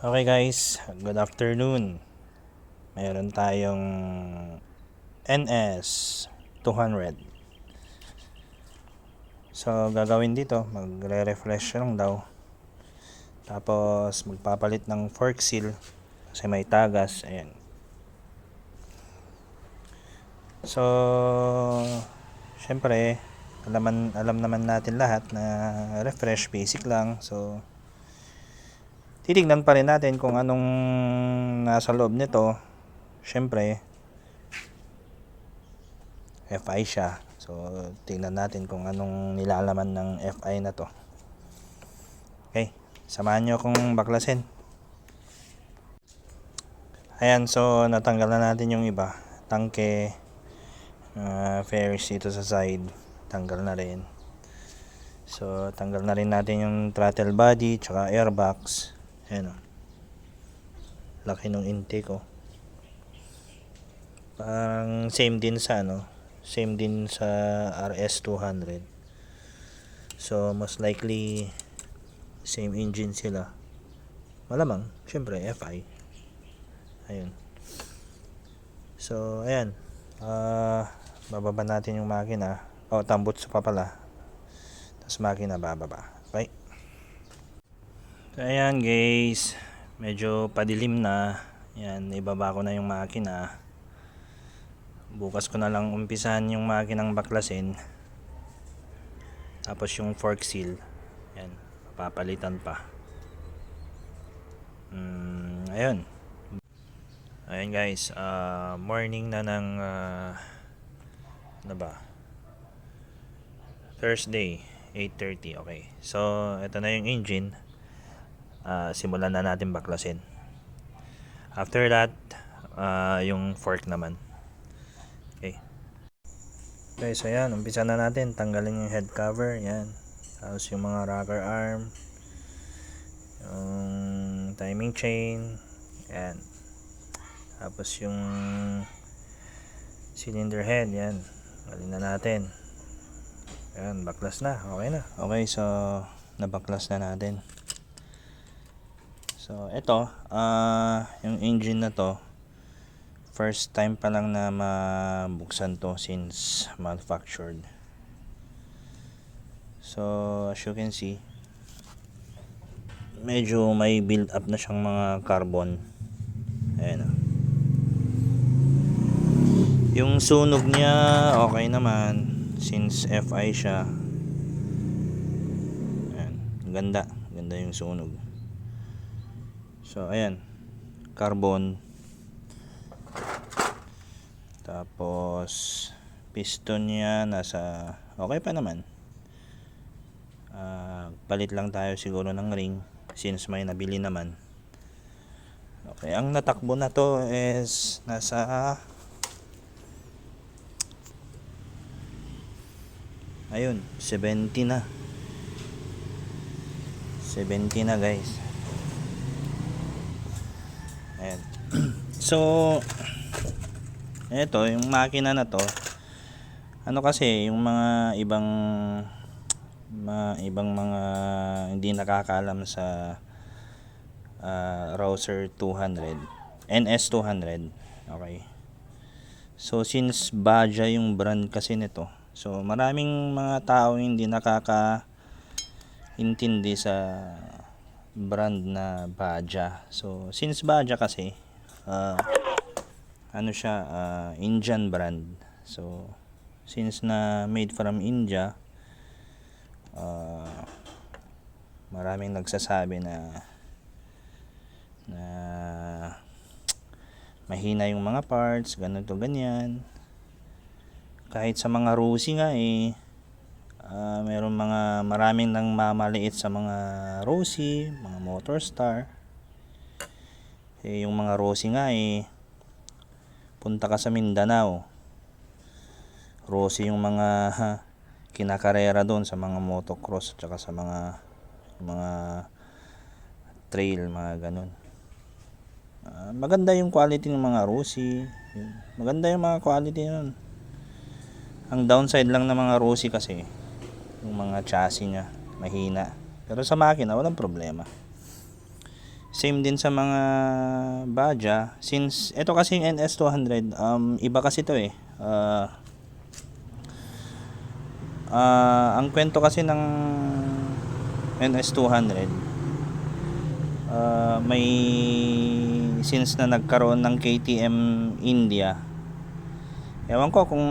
Okay guys, good afternoon. Mayroon tayong NS 200. So gagawin dito, magre-refresh lang daw. Tapos magpapalit ng fork seal kasi may tagas. Ayan. So syempre, alam naman natin lahat na refresh basic lang. So titignan pa rin natin kung anong nasa loob nito. Syempre, FI siya. So, tingnan natin kung anong nilalaman ng FI na to. Okay, samahan nyo akong baklasin. Ayan, so natanggal na natin yung iba. Tangke, fairings dito sa side, tanggal na rin. So, tanggal na rin natin yung throttle body, tsaka airbox. Ayan o. Laki ng intake o. Parang same din sa RS200. So, most likely same engine sila. Malamang, syempre FI. Ayun. So, ayan. Bababa natin yung makina. Tambutso pa pala. Tapos makina bababa. Okay. So, ayan guys. Medyo padilim na. Ayan, ibaba ko na yung makina. Bukas ko na lang umpisahan yung makinang baklasin. Tapos yung fork seal. Ayan, papalitan pa. Ayun. Ayun guys, morning na ng ano ba? Thursday, 8:30. Okay. So, ito na yung engine. Simulan na natin baklasin. After that, yung fork naman. Okay. Okay, so ayan, umpisa na natin. Tanggalin yung head cover, yan. Tapos yung mga rocker arm, yung timing chain, yan. Tapos yung cylinder head, yan. Galing na natin. Yan, baklas na. Okay na. Okay, so nabaklas na natin. So ito, yung engine na to, first time pa lang na mabuksan to since manufactured. So as you can see, medyo may build up na siyang mga carbon. Ayan o. Yung sunog niya okay naman since FI siya. Ayan, ganda yung sunog. So ayan, carbon. Tapos piston niya nasa okay pa naman. Palit lang tayo siguro ng ring since may nabili naman. Okay, ang natakbo na to is nasa ayun, 70 na. 70 na guys. Ayan. So, eto, yung makina na to, ano kasi, yung mga ibang mga hindi nakakaalam sa Rouser 200, NS 200. Okay. So, since Baja yung brand kasi nito, so maraming mga tao hindi nakakaintindi sa brand na Baja. So, since Baja kasi, ano siya, Indian brand. So, since na made from India, maraming nagsasabi na mahina yung mga parts, ganito ganyan. Kahit sa mga Rusi nga meron maraming nang mamaliit sa mga Rusi, mga Motorstar. Yung mga Rusi nga punta ka sa Mindanao, Rusi yung mga kinakarera doon sa mga motocross at sa mga trail, mga ganun. Maganda yung quality ng mga Rusi. Maganda yung mga quality nun. Ang downside lang ng mga Rusi kasi yung mga chassis niya mahina. Pero sa makina walang problema. same din sa mga Baja. Since ito kasi yung NS200, iba kasi to eh. Ang kwento kasi ng NS200, may since na nagkaroon ng KTM India. Ewan ko kung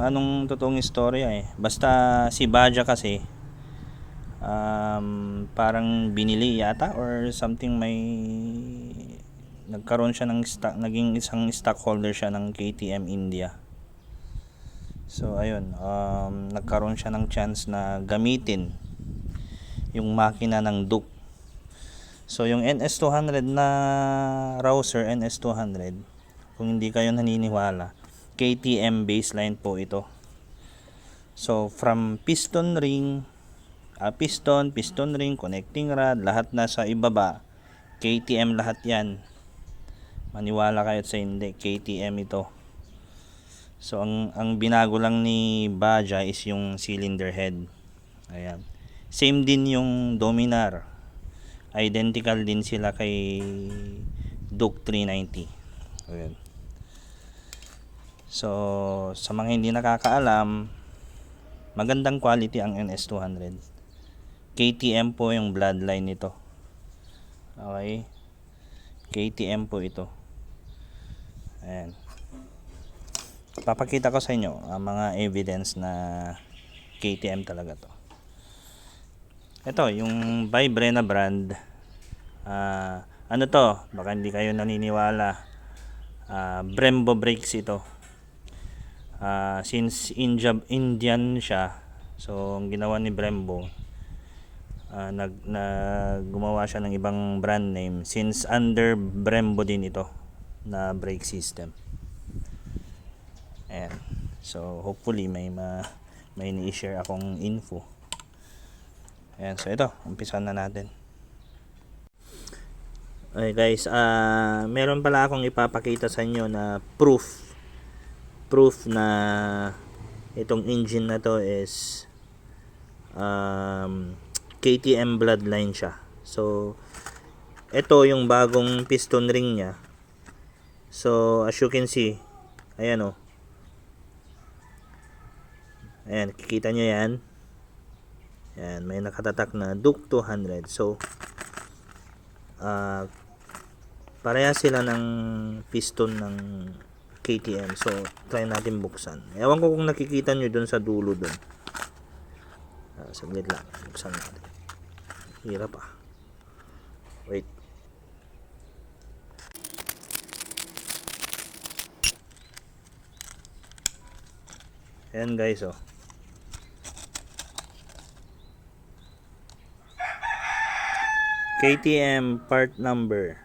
anong totoong istorya eh. Basta si Baja kasi parang binili yata or something, may nagkaroon siya ng stock, naging isang stockholder siya ng KTM India. So ayun, nagkaroon siya ng chance na gamitin yung makina ng Duke. So yung NS200 na Rouser NS200, kung hindi kayo naniniwala, KTM baseline po ito. So from piston ring, piston ring, connecting rod, lahat nasa ibaba, KTM lahat yan. Maniwala kayo sa hindi, KTM ito. So ang binago lang ni Baja is yung cylinder head. Ayan. Same din yung Dominar. Identical din sila kay Duke 390. Ayan. So sa mga hindi nakakaalam, magandang quality ang NS200. KTM po yung bloodline nito. Okay. KTM po ito. Ayan. Papakita ko sa inyo ang mga evidence na KTM talaga to. Ito yung Vibre na brand. Ano to? Baka hindi kayo naniniwala. Brembo brakes ito. Since Indian siya, so ang ginawa ni Brembo, gumawa siya ng ibang brand name since under Brembo din ito na brake system. Ayan. So hopefully may ni-share akong info. Ayan, so ito, umpisan na natin. Okay guys, meron pala akong ipapakita sa inyo na proof na itong engine na to is KTM bloodline siya. So ito yung bagong piston ring niya. So as you can see, ayan o. Ayan, kikita nyo yan. Ayan, may nakatatak na Duke 200. So pareha sila ng piston ng KTM. So try natin buksan. Ewan ko kung nakikita nyo dun sa dulo dun. Saglit lang, buksan natin. Hirap wait. Ayan guys KTM part number.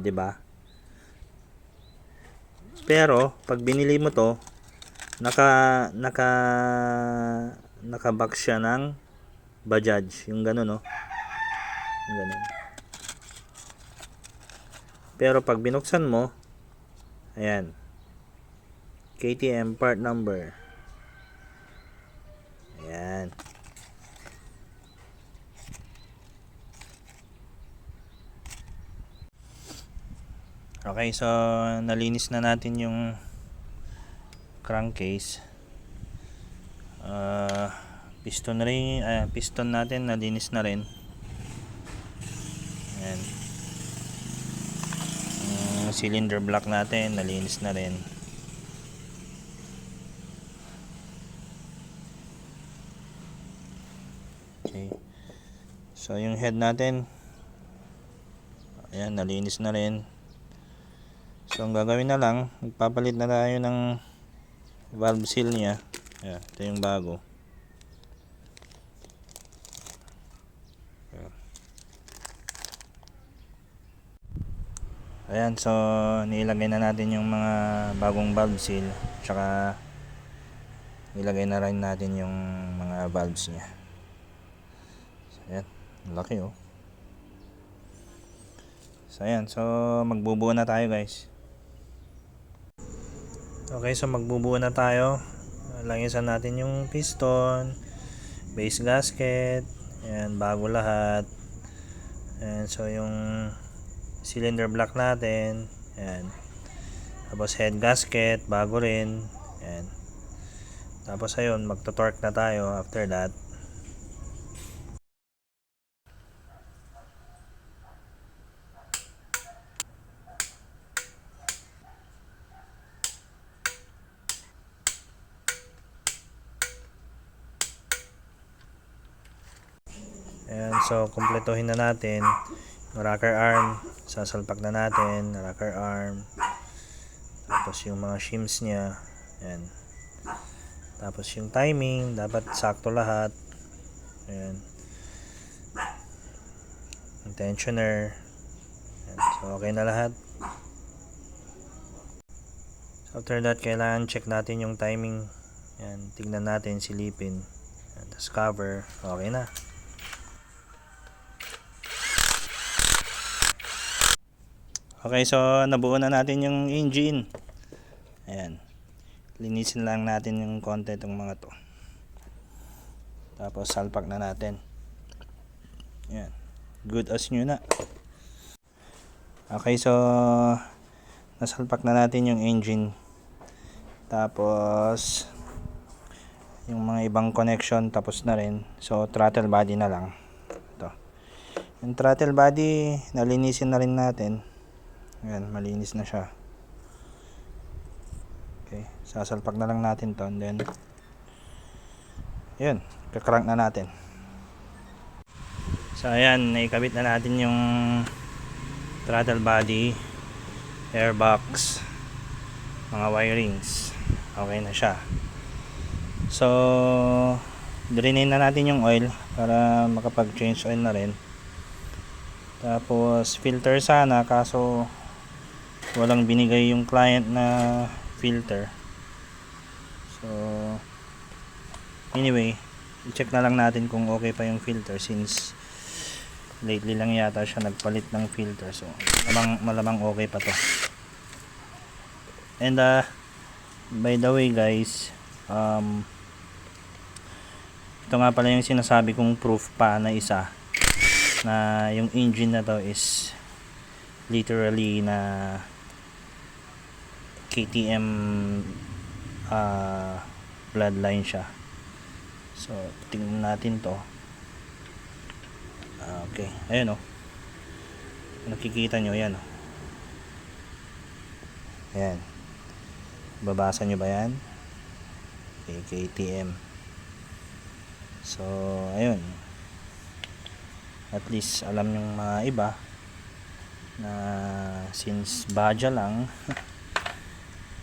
Di ba? Pero pag binili mo to, naka-box siya ng Bajaj, yung gano'n yung gano'n. Pero pag binuksan mo, ayan, KTM part number. Ayan. Okay, so nalinis na natin yung crankcase. Piston ring, piston natin nalinis na rin. Ayan. Cylinder block natin nalinis na rin. Okay. So yung head natin, ayan, nalinis na rin. So ang gagawin na lang, magpapalit na tayo ng valve seal niya. Ayan, ito yung bago. Ayan, so nilagay na natin yung mga bagong valve seal, tsaka nilagay na rin natin yung mga valves niya. So ayan, laki So ayan, so magbubuo na tayo guys. Okay, so magbubuo na tayo. Langisan natin yung piston, base gasket, ayan, bago lahat. And so yung cylinder block natin, ayan. Tapos head gasket bago rin, ayan. Tapos ayun, magto-torque na tayo after that. Ayan, so kumpletuhin na natin yung rocker arm, sasalpak na natin rocker arm, tapos yung mga shims nya, ayan. Tapos yung timing dapat sakto lahat, ayan. Yung tensioner, ayan. So okay na lahat. After that, kailangan check natin yung timing, ayan. Tignan natin, silipin, ayan. Tapos cover, okay na. Okay, so nabuo na natin yung engine. Ayan. Linisin lang natin yung konti itong mga to. Tapos salpak na natin. Ayan. Good as new na. Okay, so nasalpak na natin yung engine. Tapos yung mga ibang connection tapos na rin. So throttle body na lang. Ito. Yung throttle body nalinisin na rin natin. Ayan, malinis na siya. Okay, sasalpak na lang natin to, and then yun, kakrank na natin. So ayan, naikabit na natin yung throttle body, airbox, mga wirings. Okay na siya. So drainin na natin yung oil para makapag change oil na rin. Tapos filter sana, kaso walang binigay yung client na filter. So anyway, i-check na lang natin kung okay pa yung filter, since lately lang yata siya nagpalit ng filter. So malamang okay pa to. And by the way guys, ito nga pala yung sinasabi kong proof pa na isa, na yung engine na to is literally na KTM bloodline siya. So tingnan natin to. Okay, ayun o, nakikita nyo yan o. Ayan, babasa nyo ba yan? Okay, KTM. So ayun, at least alam yung mga iba na since Baja lang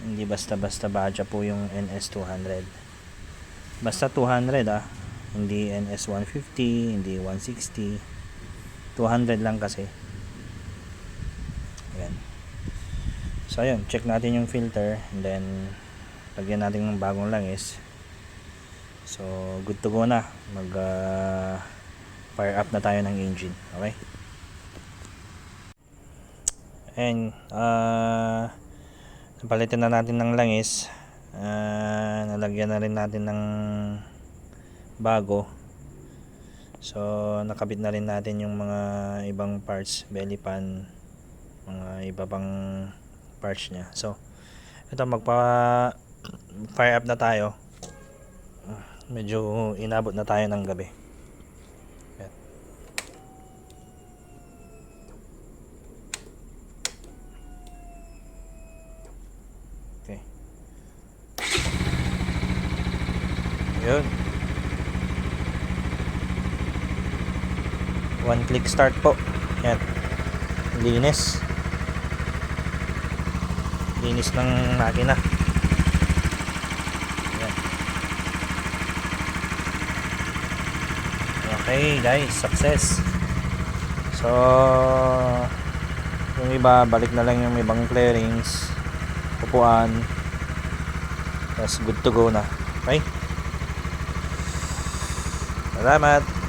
hindi basta-basta Baja po yung NS200, basta 200 hindi NS150, hindi 160, 200 lang kasi. Ayan. So ayun, check natin yung filter, and then lagyan natin ng bagong langis. So good to go na, mag fire up na tayo ng engine. Okay, and napalitan na natin ng langis, nalagyan na rin natin ng bago. So nakabit na rin natin yung mga ibang parts, belly pan, mga iba pang parts nya. So ito, magpa fire up na tayo. Medyo inabot na tayo ng gabi. Ayan. Okay. Yun. One click start po. Yan. Linis. Linis ng makina. Yan. Okay guys, success. So yung iba, balik na lang yung ibang clearings, upuan, tapos good to go na. Okay, salamat.